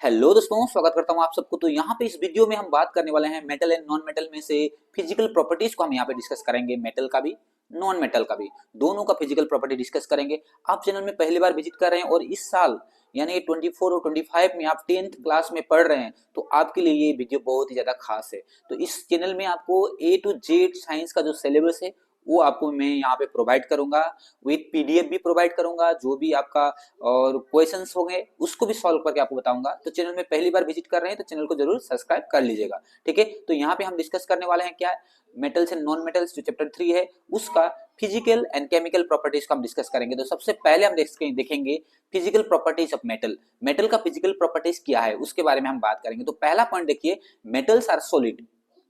Hello दोस्तों, स्वागत करता हूं आप सबको। तो यहाँ पे इस वीडियो में हम बात करने वाले हैं मेटल एंड नॉन मेटल में से फिजिकल प्रॉपर्टीज को हम यहाँ पे डिस्कस करेंगे। मेटल का भी नॉन मेटल का भी, दोनों का फिजिकल प्रॉपर्टी डिस्कस करेंगे। आप चैनल में पहली बार विजिट कर रहे हैं और इस साल यानी 24 और 25 में आप 10th क्लास में पढ़ रहे हैं तो आपके लिए ये वीडियो बहुत ही ज्यादा खास है। तो इस चैनल में आपको A to Z साइंस का जो सिलेबस है वो आपको मैं यहाँ पे प्रोवाइड करूंगा, विद पीडीएफ भी प्रोवाइड करूंगा। जो भी आपका और क्वेश्चंस होंगे उसको भी सॉल्व करके आपको बताऊंगा। तो चैनल में पहली बार विजिट कर रहे हैं तो चैनल को जरूर सब्सक्राइब कर लीजिएगा, ठीक है। तो यहाँ पे हम डिस्कस करने वाले हैं क्या, मेटल्स एंड नॉन मेटल्स, जो चैप्टर 3 है उसका फिजिकल एंड केमिकल प्रॉपर्टीज का हम डिस्कस करेंगे। तो सबसे पहले हम देखेंगे physical properties of metal. Metal का फिजिकल प्रॉपर्टीज क्या है उसके बारे में हम बात करेंगे। तो पहला पॉइंट देखिए, मेटल्स आर सॉलिड।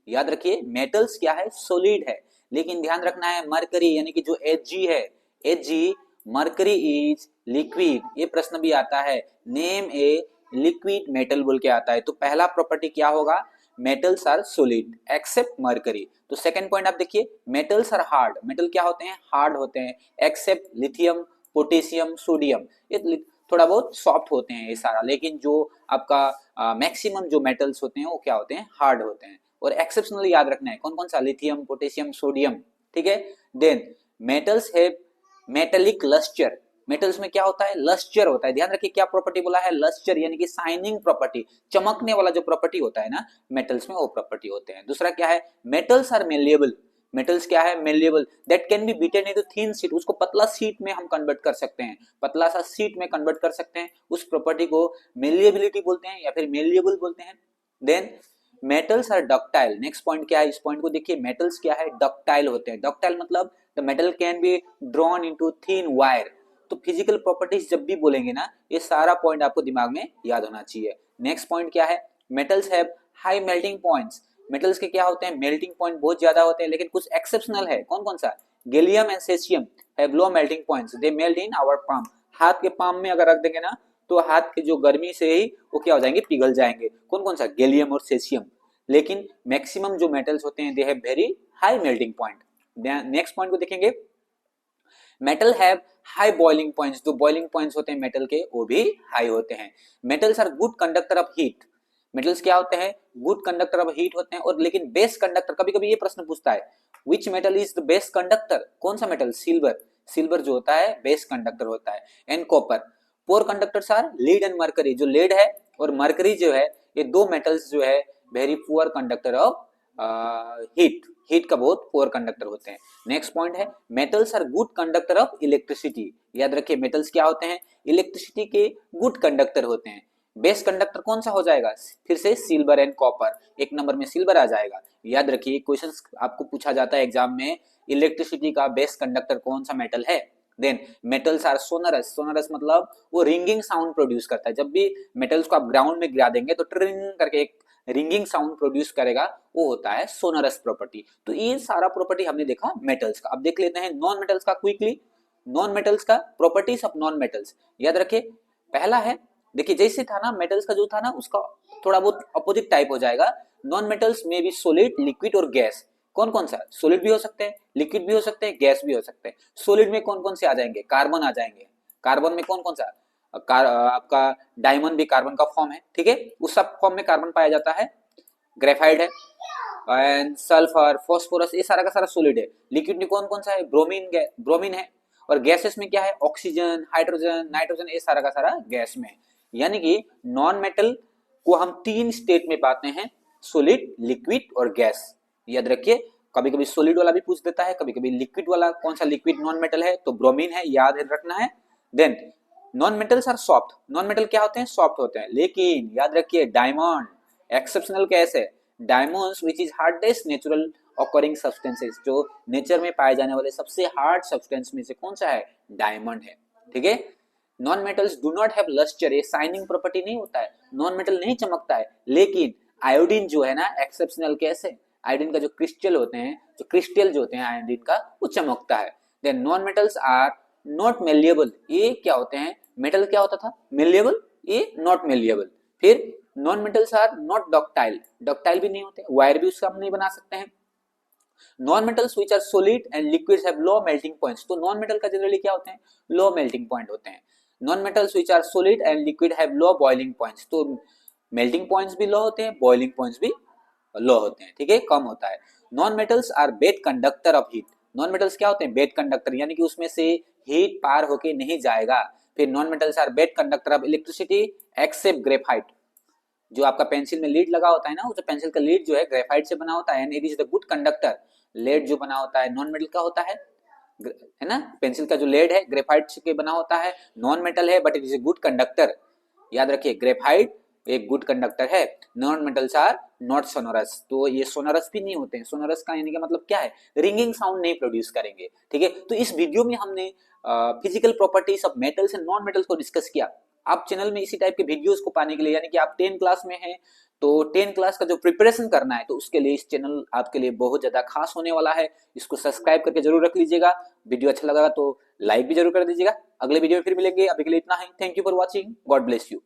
याद रखिए मेटल्स क्या है, सॉलिड है। लेकिन ध्यान रखना है मरकरी यानी कि जो Hg है, Hg मरकरी इज लिक्विड। ये प्रश्न भी आता है, नेम ए लिक्विड मेटल बोल के आता है। तो पहला प्रॉपर्टी क्या होगा, metals are solid except mercury. तो सेकंड पॉइंट आप देखिए, मेटल्स आर हार्ड। मेटल क्या होते हैं, हार्ड होते हैं, एक्सेप्ट लिथियम, पोटेशियम, सोडियम। ये थोड़ा बहुत सॉफ्ट होते हैं ये सारा, लेकिन जो आपका मैक्सिमम जो मेटल्स होते हैं वो क्या होते हैं, हार्ड होते हैं। और एक्सेप्शनल याद रखना है, कौन कौन सा, लिथियम, पोटेशियम, सोडियम, ठीक है। Then metals have metallic lustre. Metals में क्या होता है, लस्टर होता है। ध्यान रखिए क्या प्रॉपर्टी बोला है, लस्टर यानी कि शाइनिंग प्रॉपर्टी, चमकने वाला जो प्रॉपर्टी होता है ना मेटल्स में, वो प्रॉपर्टी होते हैं। दूसरा क्या है, मेटल्स आर मेलिएबल। मेटल्स क्या है, malleable, that can be beaten into thin sheet. उसको पतला शीट में हम कन्वर्ट कर सकते हैं, पतला सा शीट में कन्वर्ट कर सकते हैं। उस प्रॉपर्टी को मेलिएबिलिटी बोलते हैं या फिर मेलिएबल बोलते हैं। Then metals are ductile. Next point क्या है, इस पॉइंट को देखिए, मेटल्स क्या है, डक्टाइल होते हैं। डक्टाइल मतलब the metal can be drawn into thin wire. तो फिजिकल प्रॉपर्टीज जब भी बोलेंगे ना, ये सारा पॉइंट आपको दिमाग में याद होना चाहिए। नेक्स्ट पॉइंट क्या है, metals have high melting points. Metals के क्या होते हैं, मेल्टिंग पॉइंट बहुत ज्यादा होते हैं, लेकिन कुछ एक्सेप्शनल है। कौन कौन सा, gallium and caesium have low melting points, they melt in our palm. हाथ के पाम में अगर रख देंगे ना तो हाथ के जो गर्मी से ही वो क्या हो जाएंगे, पिघल जाएंगे। कौन कौन सा, गैलियम और सेसियम। लेकिन मैक्सिमम जो मेटल्स होते हैं they have very high melting point. Next point को देखेंगे, metal have high boiling points. जो बॉइलिंग पॉइंट्स होते हैं मेटल के वो भी हाई होते हैं। Metals are good conductor of heat. Metals क्या होते हैं, गुड कंडक्टर ऑफ हीट होते हैं। और लेकिन बेस्ट कंडक्टर, कभी कभी ये प्रश्न पूछता है, which metal is the best conductor, कौन सा मेटल, सिल्वर। सिल्वर जो होता है बेस्ट कंडक्टर होता है। And copper. Poor conductors are lead and mercury. जो लीड है और मरकरी जो है, ये दो मेटल्स जो है very poor conductor of heat. Heat का बहुत पुअर कंडक्टर होते हैं। नेक्स्ट पॉइंट है, metals are good conductor of electricity. याद रखिए मेटल्स क्या होते हैं, इलेक्ट्रिसिटी के गुड कंडक्टर होते हैं। बेस्ट कंडक्टर कौन सा हो जाएगा, फिर से सिल्वर एंड कॉपर। एक नंबर में सिल्वर आ जाएगा। याद रखिए क्वेश्चन आपको पूछा जाता है एग्जाम में, इलेक्ट्रिसिटी का बेस्ट कंडक्टर कौन सा मेटल है। Then metals are sonorous. Sonorous मतलब वो रिंगिंग साउंड प्रोड्यूस करता है। जब भी मेटल्स को आप ग्राउंड में गिरा देंगे तो ट्रिंग करके एक रिंगिंग साउंड प्रोड्यूस करेगा, वो होता है सोनरस प्रॉपर्टी। तो ये सारा प्रॉपर्टी हमने देखा मेटल्स का। अब देख लेते हैं नॉन मेटल्स का क्विकली। नॉन मेटल्स का प्रॉपर्टीज ऑफ नॉन मेटल्स, याद रखिए। पहला है, देखिए जैसे था ना मेटल्स का जो था ना, उसका थोड़ा बहुत अपोजिट टाइप हो जाएगा। नॉन मेटल्स में भी सॉलिड, लिक्विड और गैस। कौन कौन सा, सॉलिड भी हो सकते हैं, लिक्विड भी हो सकते हैं, गैस भी हो सकते हैं। सॉलिड में कौन कौन से आ जाएंगे, कार्बन आ जाएंगे। कार्बन में कौन कौन सा, आपका डायमंड भी कार्बन का फॉर्म है, ठीक है। उस सब फॉर्म में कार्बन पाया जाता है। ग्रेफाइट है एंड सल्फर, फास्फोरस, ये सारा का सारा सॉलिड है। लिक्विड में कौन कौन सा है, ब्रोमीन है। और गैसेस में क्या है, ऑक्सीजन, हाइड्रोजन, नाइट्रोजन, ये सारा का सारा गैस में है। यानी कि नॉन मेटल को हम तीन स्टेट में पाते हैं, सॉलिड, लिक्विड और गैस। याद रखिए कभी कभी सॉलिड वाला भी पूछ देता है, कभी कभी लिक्विड वाला। कौन सा लिक्विड नॉन मेटल है, तो ब्रोमीन है, याद रखना है। Then non metals are soft. Non metal क्या होते हैं, सॉफ्ट होते हैं। लेकिन याद रखिए डायमंड एक्सेप्शनल केस है। Diamonds which is hardest natural occurring substances, जो नेचर में पाए जाने वाले सबसे हार्ड सब्सटेंस में से कौन सा है, डायमंड है, ठीक है। Non metals do not have lustre, ये शाइनिंग प्रॉपर्टी नहीं होता है, नॉन मेटल नहीं चमकता है। लेकिन आयोडीन जो है ना, एक्सेप्शनल केस है। आयोडीन का जो क्रिस्टल होते हैं, जो क्रिस्टल जो होते हैं आयोडीन का, वो चमकता है। Then non metals are not malleable. ये क्या होते हैं, मेटल क्या होता था, मेलिएबल, ये नॉट मेलिएबल। फिर non metals are not ductile, ductile भी नहीं होते, वायर भी उसका हम नहीं बना सकते हैं। Non metals which are solid and liquids have low melting points. तो नॉन मेटल का जनरली क्या होते हैं, लो मेल्टिंग पॉइंट होते हैं। Non metals which are solid and liquid have low boiling points. तो मेल्टिंग पॉइंट्स भी लो होते हैं, बॉइलिंग पॉइंट्स भी लो होते हैं, ठीक है, कम होता है। Non metals are bad conductor of heat. Non metals क्या होते हैं? बेड कंडक्टर, यानी कि उसमें से हीट पार होके नहीं जाएगा। फिर non metals are bad conductor of electricity except graphite. जो आपका पेंसिल में लीड लगा होता है ना, वो जो पेंसिल का लीड जो है ग्रेफाइट से बना होता है, and it is the good conductor. Lead जो बना होता है नॉन मेटल का होता है ना, पेंसिल का जो लेड है ग्रेफाइट से बना होता है, नॉन मेटल है but it is a good conductor. याद रखिए, ग्रेफाइट एक गुड कंडक्टर है। Non metals are not sonorous, तो ये सोनोरस भी नहीं होते हैं। सोनोरस का यानी कि मतलब क्या है? रिंगिंग साउंड नहीं प्रोड्यूस करेंगे, ठीक है। तो इस वीडियो में हमने physical properties of metals and non metals को डिस्कस किया। आप चैनल में इसी टाइप के वीडियोस को पाने के लिए, यानी कि आप 10 क्लास में हैं तो 10 क्लास का जो प्रिपरेशन करना है, तो उसके लिए इस चैनल आपके लिए बहुत ज्यादा खास होने वाला है। इसको सब्सक्राइब करके जरूर रख लीजिएगा। वीडियो अच्छा लगा तो लाइक भी जरूर कर दीजिएगा। अगले वीडियो में फिर मिलेंगे, अभी के लिए इतना ही। Thank you for watching, God bless you.